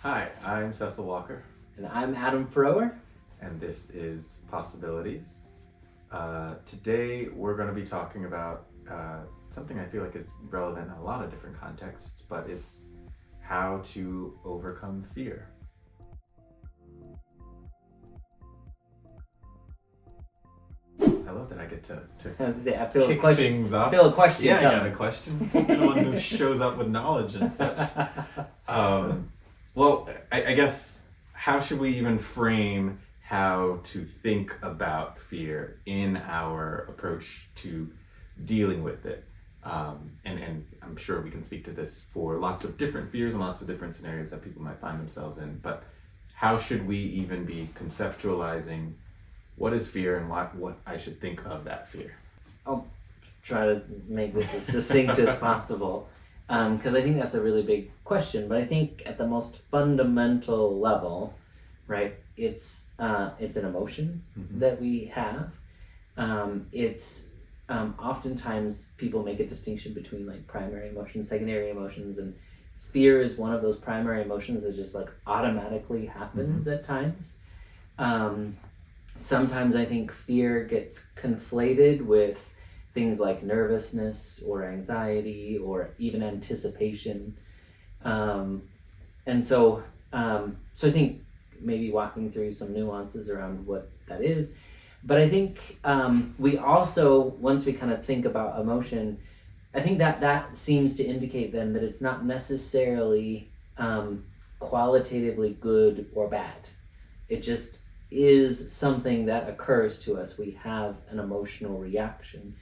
Hi, I'm Cecil Walker, And I'm Adam Frower. and this is Possibilities. Today, we're going to be talking about something I feel like is relevant in a lot of different contexts, but it's how to overcome fear. I love that I get to I was gonna say, I feel a kick question. things off. I feel a question. Yeah, I got coming. a question. You're the one who shows up with knowledge and such. Well, I guess how should we even frame how to think about fear in our approach to dealing with it? And I'm sure we can speak to this for lots of different fears and lots of different scenarios that people might find themselves in. But how should we even be conceptualizing what is fear and what I should think of that fear? I'll try to make this as succinct as possible, because I think that's a really big question. But I think at the most fundamental level, right, it's an emotion that we have. It's oftentimes people make a distinction between like primary emotions, secondary emotions, and fear is one of those primary emotions that just like automatically happens at times. Sometimes I think fear gets conflated with things like nervousness or anxiety or even anticipation. So I think maybe walking through some nuances around what that is. But I think we also, once we kind of think about emotion, I think that seems to indicate then that it's not necessarily qualitatively good or bad. It just is something that occurs to us. We have an emotional reaction.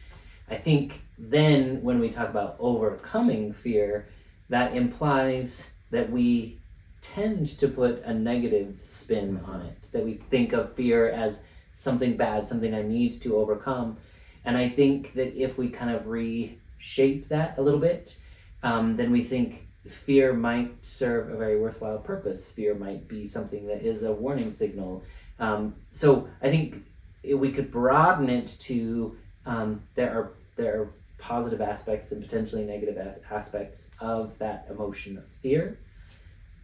I think then when we talk about overcoming fear, that implies that we tend to put a negative spin on it, that we think of fear as something bad, something I need to overcome. And I think that if we kind of reshape that a little bit, then we think fear might serve a very worthwhile purpose. Fear might be something that is a warning signal. So I think we could broaden it to there are positive aspects and potentially negative aspects of that emotion of fear.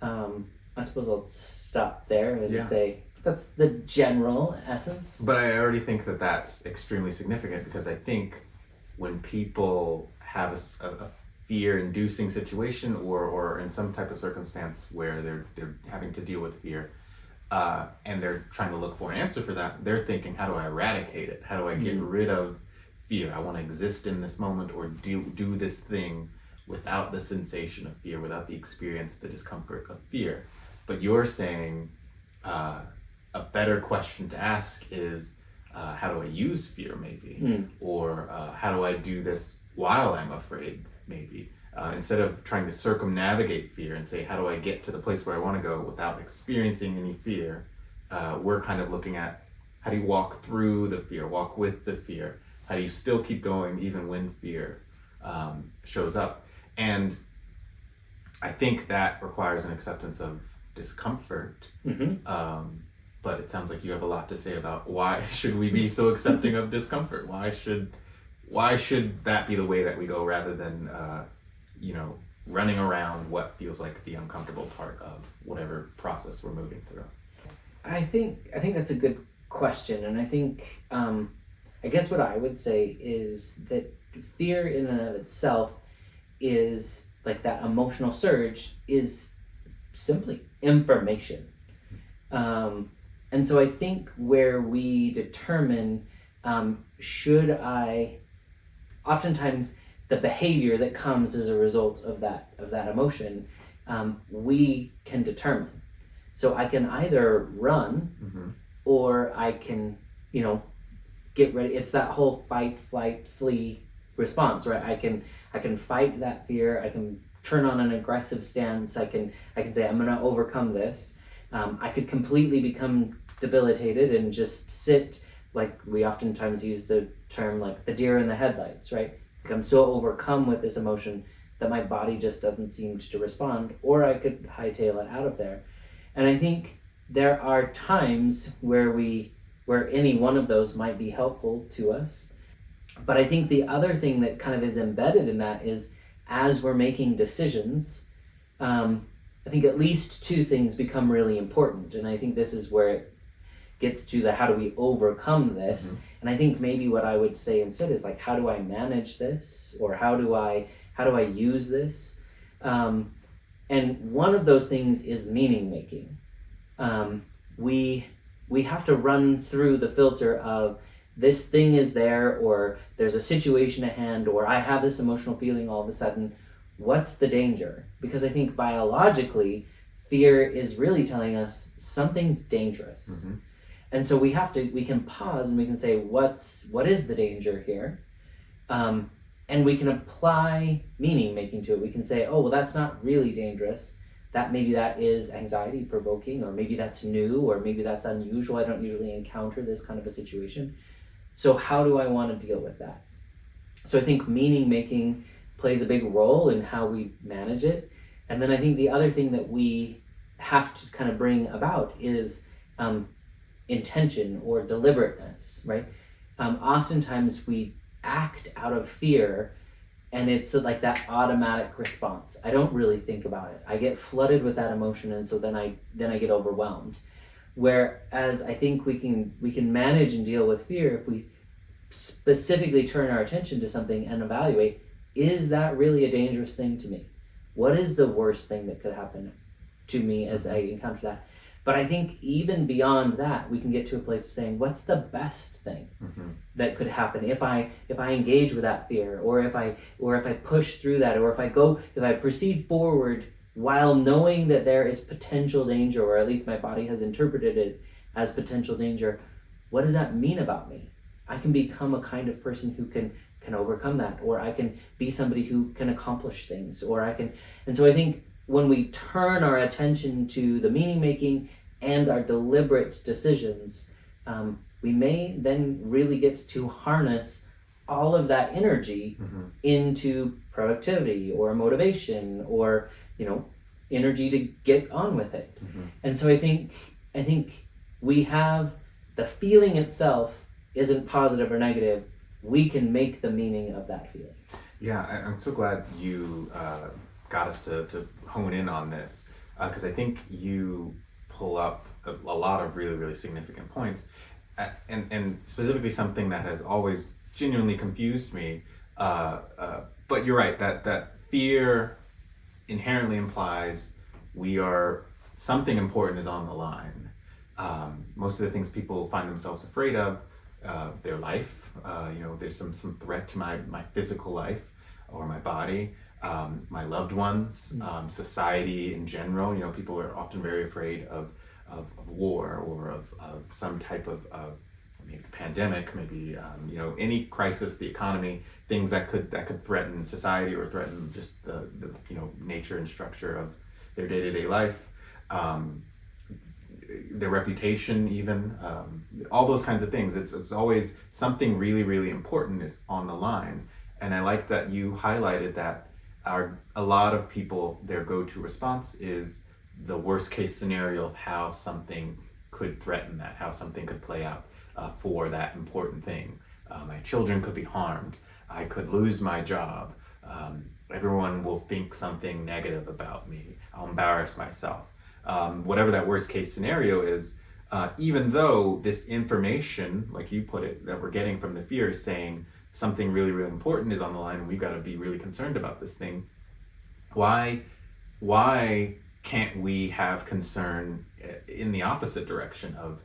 I suppose I'll stop there and say that's the general essence. But I already think that that's extremely significant, because I think when people have a fear-inducing situation or in some type of circumstance where they're having to deal with fear, and they're trying to look for an answer for that, they're thinking, how do I eradicate it? How do I get rid of fear? I want to exist in this moment or do this thing without the sensation of fear, without the experience, the discomfort of fear. But you're saying a better question to ask is, how do I use fear, maybe? Or how do I do this while I'm afraid, maybe? Instead of trying to circumnavigate fear and say, how do I get to the place where I want to go without experiencing any fear, we're kind of looking at how do you walk through the fear, walk with the fear? How do you still keep going even when fear shows up? And I think that requires an acceptance of discomfort. But it sounds like you have a lot to say about why should we be so accepting of discomfort? Why should that be the way that we go, rather than running around what feels like the uncomfortable part of whatever process we're moving through? I think that's a good question, and I think I guess what I would say is that fear in and of itself is like that emotional surge is simply information. And so I think where we determine oftentimes the behavior that comes as a result of that emotion, we can determine. So I can either run or I can, get ready. It's that whole fight, flight, flee response, right? I can fight that fear. I can turn on an aggressive stance. I can say, I'm going to overcome this. I could completely become debilitated and just sit, like we oftentimes use the term like the deer in the headlights, right? Like I'm so overcome with this emotion that my body just doesn't seem to respond, or I could hightail it out of there. And I think there are times where any one of those might be helpful to us. But I think the other thing that kind of is embedded in that is, as we're making decisions, I think at least two things become really important, and I think this is where it gets to the how do we overcome this. Mm-hmm. And I think maybe what I would say instead is like, how do I manage this, or how do I use this? And one of those things is meaning making. We have to run through the filter of this thing is there, or there's a situation at hand, or I have this emotional feeling all of a sudden. What's the danger? Because I think biologically, fear is really telling us something's dangerous. Mm-hmm. And so we can pause and we can say, what is the danger here? And we can apply meaning making to it. We can say, oh, well, that's not really dangerous. Maybe that is anxiety provoking, or maybe that's new, or maybe that's unusual. I don't usually encounter this kind of a situation. So how do I want to deal with that? So I think meaning making plays a big role in how we manage it. And then I think the other thing that we have to kind of bring about is intention or deliberateness, right? Oftentimes we act out of fear, and it's like that automatic response. I don't really think about it. I get flooded with that emotion, and so then I get overwhelmed. Whereas I think we can manage and deal with fear if we specifically turn our attention to something and evaluate, is that really a dangerous thing to me? What is the worst thing that could happen to me as I encounter that? But I think even beyond that, we can get to a place of saying, what's the best thing that could happen if I engage with that fear, or if I push through that, or if I proceed forward while knowing that there is potential danger, or at least my body has interpreted it as potential danger. What does that mean about me? I can become a kind of person who can overcome that, or I can be somebody who can accomplish things, and so I think when we turn our attention to the meaning making and our deliberate decisions, we may then really get to harness all of that energy into productivity or motivation, or energy to get on with it. And so I think we have the feeling itself isn't positive or negative. We can make the meaning of that feeling. Yeah, I'm so glad you got us to hone in on this, because I think you pull up a lot of really, really significant points, and specifically something that has always genuinely confused me. But you're right, that fear inherently implies something important is on the line. Most of the things people find themselves afraid of, their life, there's some threat to my physical life or my body, my loved ones, society in general. People are often very afraid of war, or of some type of maybe the pandemic, maybe any crisis, the economy, things that could threaten society or threaten just the nature and structure of their day-to-day life, their reputation, even all those kinds of things. It's always something really, really important is on the line. And I like that you highlighted that a lot of people, their go-to response is the worst case scenario of how something could threaten that, how something could play out for that important thing. My children could be harmed. I could lose my job. Everyone will think something negative about me. I'll embarrass myself. Whatever that worst case scenario is, even though this information, like you put it, that we're getting from the fear is saying something really, really important is on the line and we've got to be really concerned about this thing. Why can't we have concern in the opposite direction of,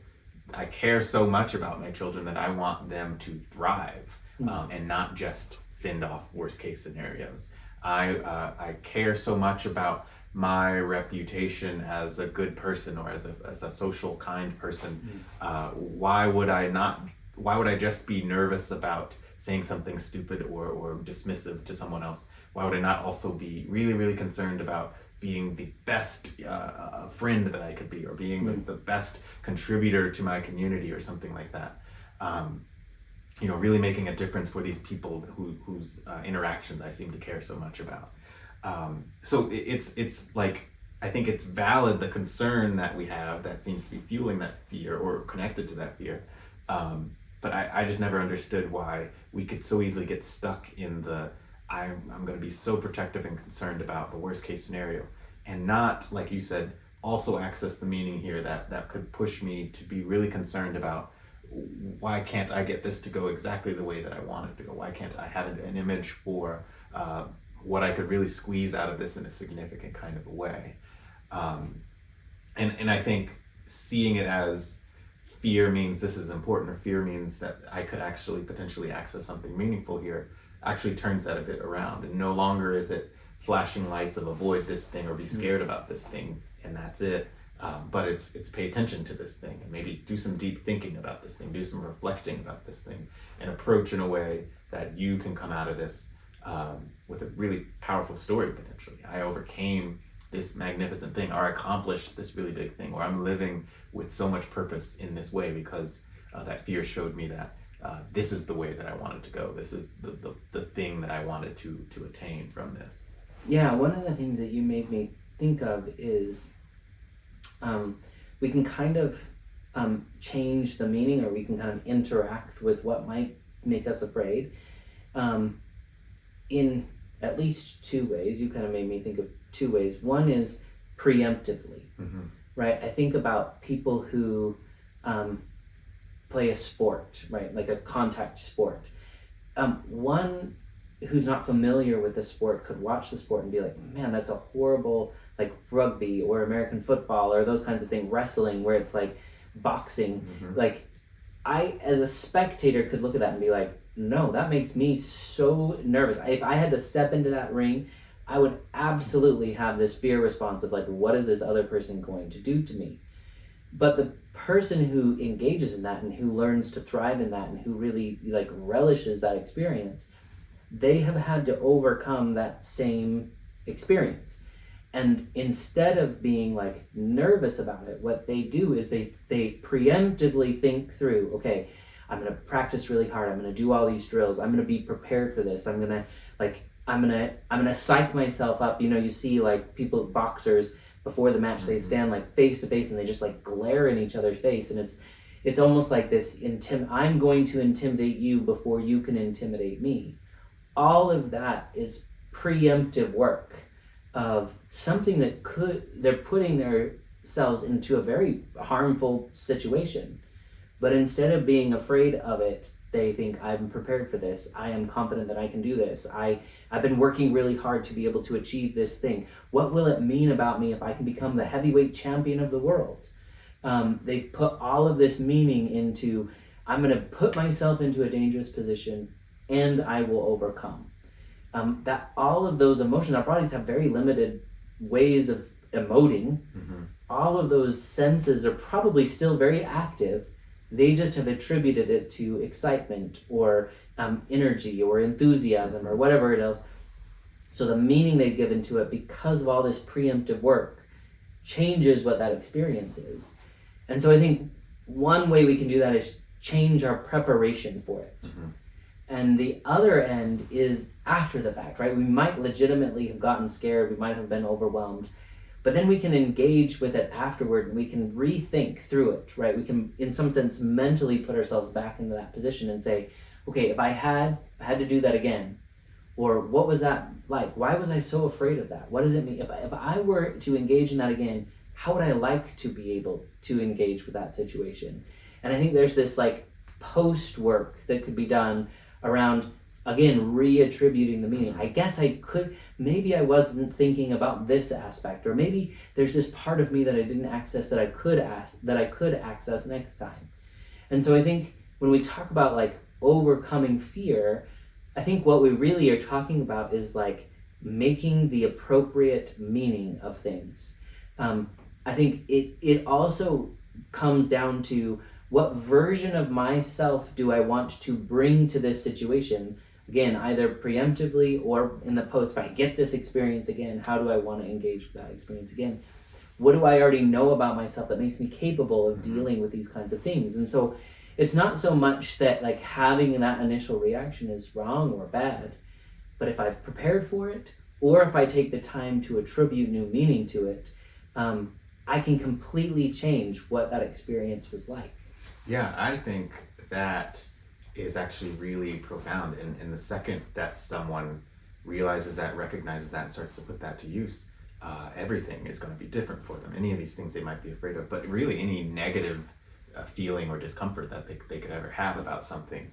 I care so much about my children that I want them to thrive, and not just fend off worst case scenarios. I care so much about my reputation as a good person, or as a social kind person. Why would I just be nervous about saying something stupid or dismissive to someone else? Why would I not also be really, really concerned about being the best friend that I could be, or being the best contributor to my community, or something like that? Really making a difference for these people whose interactions I seem to care so much about. So it's like, I think it's valid, the concern that we have that seems to be fueling that fear or connected to that fear. But I just never understood why we could so easily get stuck in I'm going to be so protective and concerned about the worst case scenario. and not, like you said, also access the meaning here that could push me to be really concerned about, why can't I get this to go exactly the way that I want it to go? Why can't I have an image for what I could really squeeze out of this in a significant kind of a way? And I think seeing it as fear means this is important, or fear means that I could actually potentially access something meaningful here, actually turns that a bit around. And no longer is it flashing lights of avoid this thing or be scared about this thing and that's it. But it's pay attention to this thing and maybe do some deep thinking about this thing, do some reflecting about this thing, and approach in a way that you can come out of this with a really powerful story potentially. I overcame this magnificent thing, or accomplished this really big thing, or I'm living with so much purpose in this way because that fear showed me that this is the way that I wanted to go. This is the thing that I wanted to attain from this. Yeah, one of the things that you made me think of is we can kind of change the meaning, or we can kind of interact with what might make us afraid in at least two ways. You kind of made me think of two ways. One is preemptively, right? I think about people who play a sport, right? Like a contact sport. One who's not familiar with the sport could watch the sport and be like, man, that's a horrible, like rugby or American football or those kinds of things, wrestling, where it's like boxing. Like, I, as a spectator, could look at that and be like, no, that makes me so nervous. If I had to step into that ring, I would absolutely have this fear response of like, what is this other person going to do to me? But the person who engages in that and who learns to thrive in that and who really like relishes that experience, they have had to overcome that same experience. And instead of being like nervous about it, what they do is they preemptively think through, okay, I'm going to practice really hard. I'm going to do all these drills. I'm going to be prepared for this. I'm going to psych myself up. You know, you see like people, boxers, before the match, they stand like face to face and they just like glare in each other's face. And it's almost like this, I'm going to intimidate you before you can intimidate me. All of that is preemptive work of something that they're putting themselves into a very harmful situation. But instead of being afraid of it, they think, I'm prepared for this. I am confident that I can do this. I've been working really hard to be able to achieve this thing. What will it mean about me if I can become the heavyweight champion of the world? They've put all of this meaning into, I'm going to put myself into a dangerous position and I will overcome. That all of those emotions, our bodies have very limited ways of emoting. All of those senses are probably still very active. They just have attributed it to excitement or energy or enthusiasm or whatever it is. So the meaning they've given to it, because of all this preemptive work, changes what that experience is. And so I think one way we can do that is change our preparation for it. And the other end is after the fact, right? We might legitimately have gotten scared, we might have been overwhelmed, but then we can engage with it afterward and we can rethink through it, right? We can, in some sense, mentally put ourselves back into that position and say, okay, if I had to do that again, or what was that like? Why was I so afraid of that? What does it mean? If I were to engage in that again, how would I like to be able to engage with that situation? And I think there's this like post work that could be done around, again, reattributing the meaning. I guess maybe I wasn't thinking about this aspect, or maybe there's this part of me that I didn't access that I could access next time. And so I think when we talk about like overcoming fear, I think what we really are talking about is like making the appropriate meaning of things. I think it also comes down to, what version of myself do I want to bring to this situation? Again, either preemptively or in the post, if I get this experience again, how do I want to engage with that experience again? What do I already know about myself that makes me capable of dealing with these kinds of things? And so it's not so much that like having that initial reaction is wrong or bad, but if I've prepared for it, or if I take the time to attribute new meaning to it, I can completely change what that experience was like. Yeah, I think that is actually really profound. And the second that someone realizes that, recognizes that, and starts to put that to use, everything is going to be different for them. Any of these things they might be afraid of, but really any negative feeling or discomfort that they could ever have about something,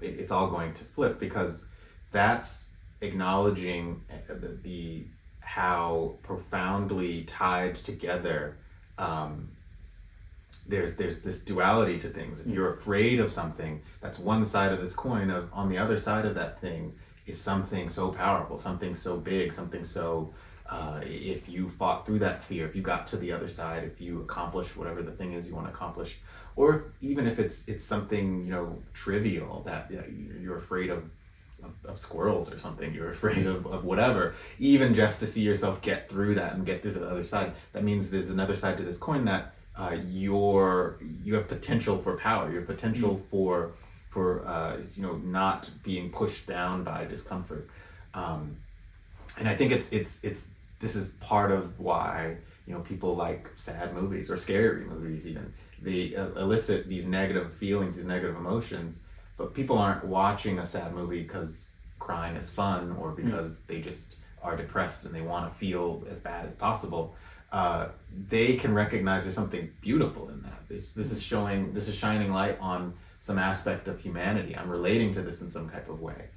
it's all going to flip, because that's acknowledging the how profoundly tied together there's this duality to things. If you're afraid of something, that's one side of this coin. Of on the other side of that thing is something so powerful, something so big, something so if you fought through that fear, if you got to the other side, if you accomplish whatever the thing is you want to accomplish, or even if it's something, you know, trivial, that you're afraid of squirrels or something, you're afraid of whatever, even just to see yourself get through that and get through to the other side, that means there's another side to this coin, that you have potential for power, you have potential for you know, not being pushed down by discomfort. And I think it's this is part of why, you know, people like sad movies or scary movies. Even they elicit these negative feelings, these negative emotions, but people aren't watching a sad movie because crying is fun, or because they just are depressed and they want to feel as bad as possible. They can recognize there's something beautiful in that. This is shining light on some aspect of humanity. I'm relating to this in some type of way.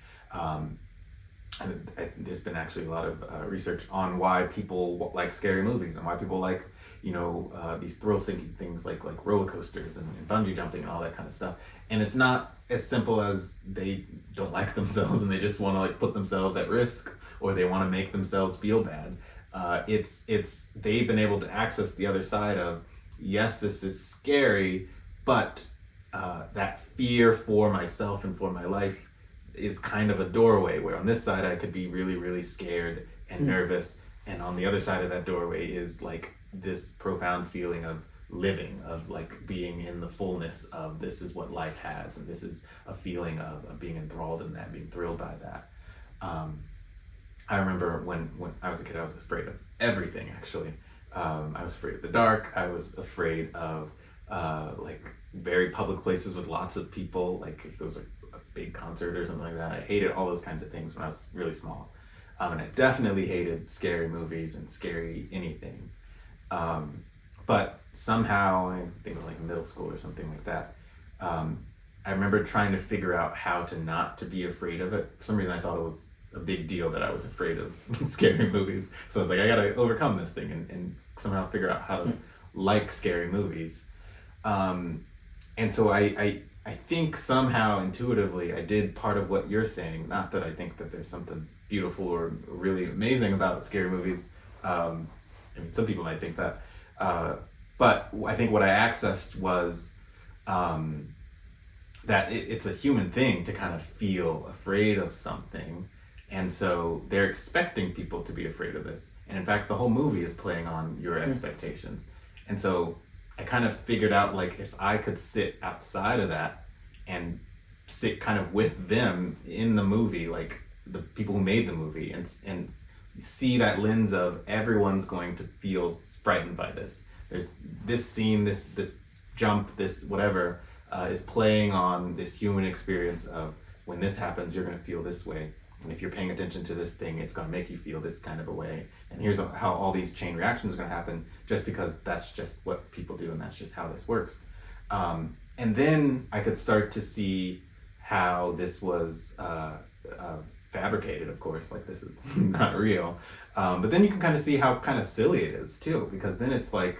And there's been actually a lot of research on why people like scary movies, and why people like, you know, these thrill-seeking things like roller coasters and bungee jumping and all that kind of stuff. And it's not as simple as they don't like themselves and they just want to like put themselves at risk, or they want to make themselves feel bad. It's they've been able to access the other side of, yes, this is scary, but that fear for myself and for my life is kind of a doorway, where on this side I could be really, really scared and nervous, and on the other side of that doorway is like this profound feeling of living, of like being in the fullness of, this is what life has, and this is a feeling of being enthralled in that, being thrilled by that. I remember when I was a kid, I was afraid of everything, actually. I was afraid of the dark. I was afraid of like very public places with lots of people, like if there was a big concert or something like that. I hated all those kinds of things when I was really small. And I definitely hated scary movies and scary anything. But somehow, I think it was like middle school or something like that, I remember trying to figure out how to not to be afraid of it. For some reason I thought it was a big deal that I was afraid of scary movies. So I was like, I gotta overcome this thing and somehow figure out how to like scary movies. And so I think somehow intuitively I did part of what you're saying. Not that I think that there's something beautiful or really amazing about scary movies. I mean, some people might think that. But I think what I accessed was that it's a human thing to kind of feel afraid of something. And so they're expecting people to be afraid of this. And in fact, the whole movie is playing on your expectations. And so I kind of figured out, like, if I could sit outside of that and sit kind of with them in the movie, like the people who made the movie, and see that lens of everyone's going to feel frightened by this. There's this scene, this jump, this whatever is playing on this human experience of, when this happens, you're going to feel this way. And if you're paying attention to this thing, it's going to make you feel this kind of a way. And here's how all these chain reactions are going to happen, just because that's just what people do, and that's just how this works. And then I could start to see how this was fabricated, of course, like this is not real. But then you can kind of see how kind of silly it is too, because then it's like,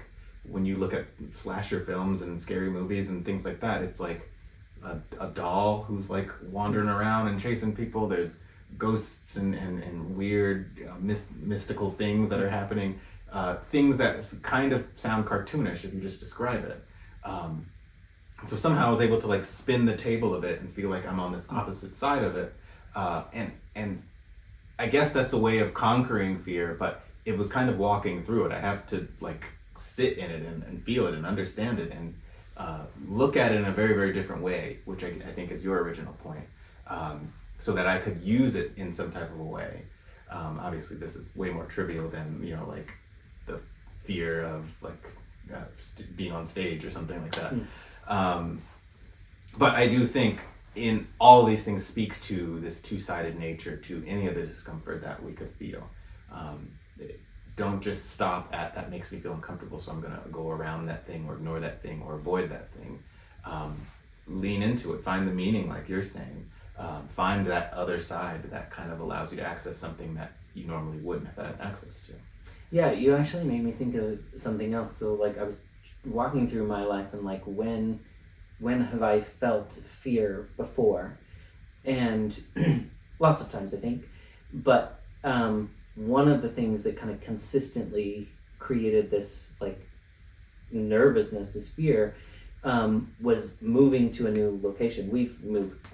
when you look at slasher films and scary movies and things like that, it's like a doll who's like wandering around and chasing people. There's ghosts and weird mystical things that are happening, things that kind of sound cartoonish if you just describe it. So somehow I was able to like spin the table a bit and feel like I'm on this opposite side of it. And I guess that's a way of conquering fear, but it was kind of walking through it. I have to like sit in it and feel it and understand it and look at it in a very, very different way, which I think is your original point, so that I could use it in some type of a way. Obviously this is way more trivial than, you know, like the fear of like being on stage or something like that. But I do think in all of these things speak to this two-sided nature, to any of the discomfort that we could feel. don't just stop at that makes me feel uncomfortable, so I'm gonna go around that thing or ignore that thing or avoid that thing. Lean into it, find the meaning, like you're saying. Find that other side that kind of allows you to access something that you normally wouldn't have had access to. Yeah, you actually made me think of something else. So like I was walking through my life and like when have I felt fear before? And lots of times I think. But one of the things that kind of consistently created this like nervousness, this fear, was moving to a new location. We've moved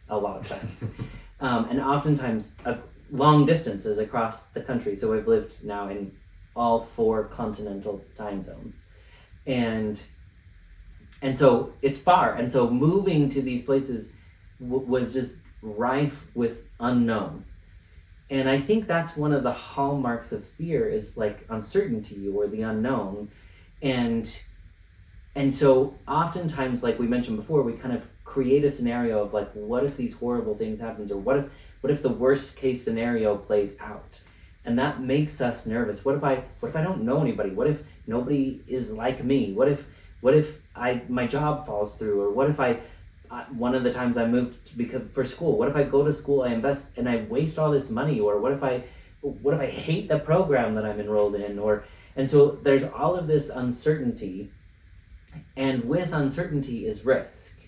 a lot of times. And oftentimes long distances across the country. So I've lived now in all 4 continental time zones. And so it's far. And so moving to these places was just rife with unknown. And I think that's one of the hallmarks of fear is like uncertainty or the unknown. And so oftentimes, like we mentioned before, we kind of create a scenario of like, what if these horrible things happens, or what if the worst case scenario plays out? And that makes us nervous. What if I don't know anybody? What if nobody is like me? What if my job falls through? Or what if one of the times I moved for school, what if I go to school, I invest and I waste all this money? Or what if I hate the program that I'm enrolled in? And so there's all of this uncertainty, and with uncertainty is risk,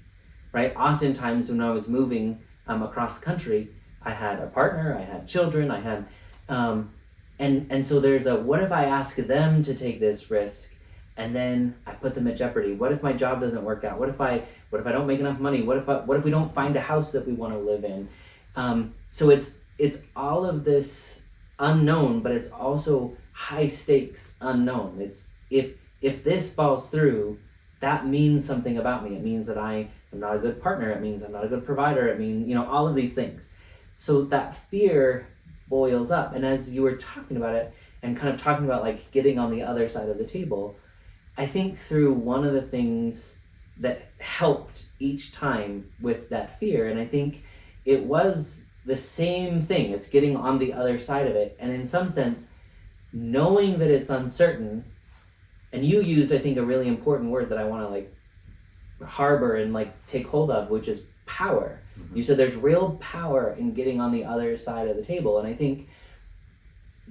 right? Oftentimes when I was moving across the country, I had a partner, I had children, I had, and so there's what if I ask them to take this risk and then I put them at jeopardy? What if my job doesn't work out? What if I don't make enough money? What if we don't find a house that we want to live in? So it's all of this unknown, but it's also high stakes unknown. It's if this falls through, that means something about me. It means that I am not a good partner. It means I'm not a good provider. It means, all of these things. So that fear boils up. And as you were talking about it and kind of talking about like getting on the other side of the table, I think through one of the things that helped each time with that fear, and I think it was the same thing. It's getting on the other side of it. And in some sense, knowing that it's uncertain. And you used, I think, a really important word that I want to like harbor and like take hold of, which is power. Mm-hmm. You said there's real power in getting on the other side of the table. And I think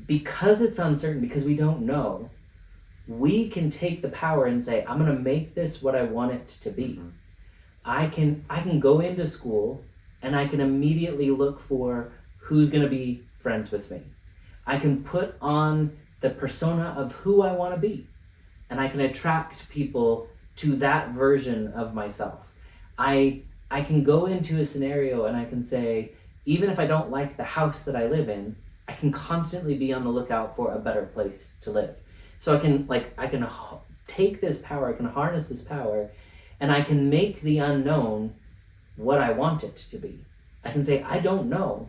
because it's uncertain, because we don't know, we can take the power and say, I'm going to make this what I want it to be. Mm-hmm. I can go into school and I can immediately look for who's going to be friends with me. I can put on the persona of who I want to be. And I can attract people to that version of myself. I can go into a scenario and I can say, even if I don't like the house that I live in, I can constantly be on the lookout for a better place to live. So I can take this power, I can harness this power, and I can make the unknown what I want it to be. I can say, I don't know,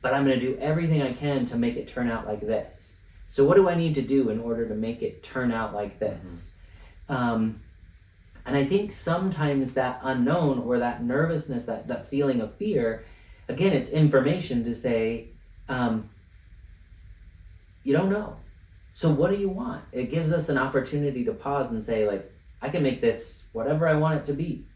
but I'm going to do everything I can to make it turn out like this. So what do I need to do in order to make it turn out like this? Mm-hmm. And I think sometimes that unknown or that nervousness, that feeling of fear, again, it's information to say, you don't know. So what do you want? It gives us an opportunity to pause and say, like, I can make this whatever I want it to be.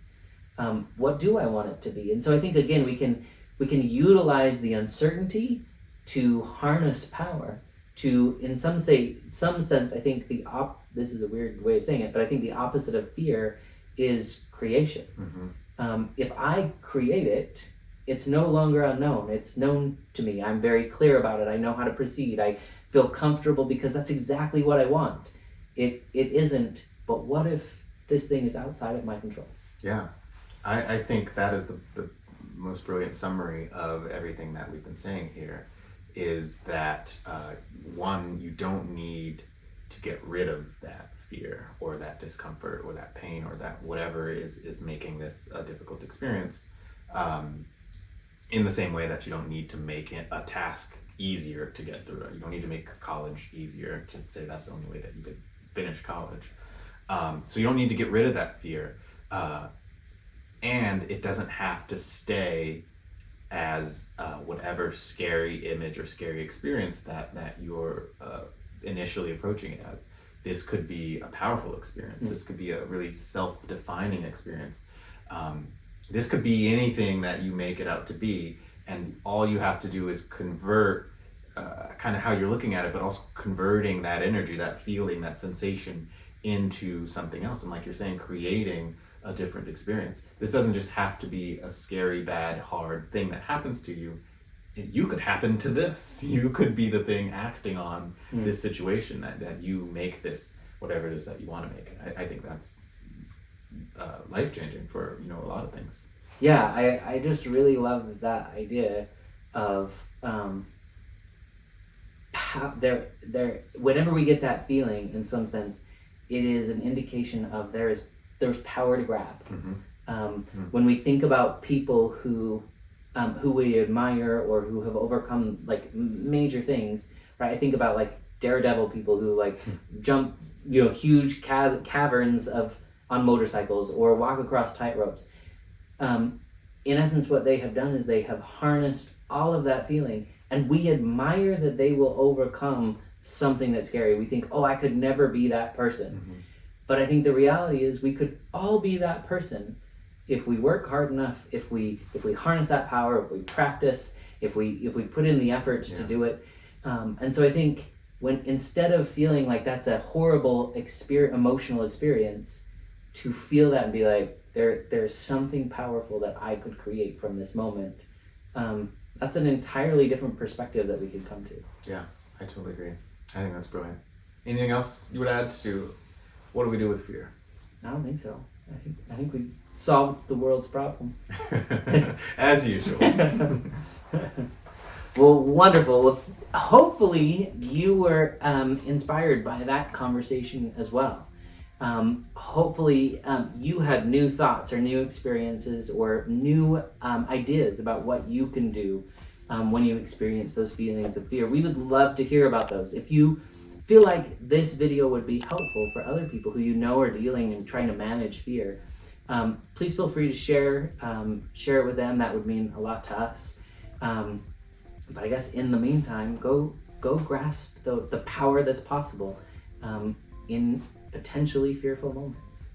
What do I want it to be? And so I think, again, we can utilize the uncertainty to harness power. To, in some sense, I think this is a weird way of saying it, but I think the opposite of fear is creation. Mm-hmm. If I create it, it's no longer unknown. It's known to me. I'm very clear about it. I know how to proceed. I feel comfortable because that's exactly what I want. It isn't, but what if this thing is outside of my control? Yeah, I think that is the most brilliant summary of everything that we've been saying here. Is that one, you don't need to get rid of that fear or that discomfort or that pain or that whatever is making this a difficult experience, in the same way that you don't need to make it a task easier to get through it. You don't need to make college easier to say that's the only way that you could finish college. So you don't need to get rid of that fear, and it doesn't have to stay as whatever scary image or scary experience that you're initially approaching it as. This could be a powerful experience. This could be a really self-defining experience. This could be anything that you make it out to be, and all you have to do is convert kind of how you're looking at it, but also converting that energy, that feeling, that sensation into something else. And like you're saying, creating a different experience. This doesn't just have to be a scary, bad, hard thing that happens to you. You could happen to this. You could be the thing acting on this situation that you make this, whatever it is that you want to make. I think that's life-changing for, you know, a lot of things. Yeah, I just really love that idea of how whenever we get that feeling, in some sense, it is an indication of there's power to grab. When we think about people who we admire or who have overcome like major things, right? I think about like daredevil people who like jump, you know, huge caverns on motorcycles or walk across tightropes. In essence, what they have done is they have harnessed all of that feeling, and we admire that they will overcome something that's scary. We think, oh, I could never be that person. But I think the reality is we could all be that person if we work hard enough, if we harness that power, if we practice, if we put in the effort to do it. And so I think when, instead of feeling like that's a horrible emotional experience, to feel that and be like, there's something powerful that I could create from this moment. That's an entirely different perspective that we can come to. Yeah, I totally agree. I think that's brilliant. Anything else you would add to what do we do with fear? I don't think so. I think we solved the world's problem. As usual. Well, wonderful. Well, hopefully you were inspired by that conversation as well. Hopefully you had new thoughts or new experiences or new ideas about what you can do when you experience those feelings of fear. We would love to hear about those. If you feel like this video would be helpful for other people who you know are dealing and trying to manage fear, please feel free to share it with them. That would mean a lot to us. But I guess in the meantime, go grasp the power that's possible in potentially fearful moments.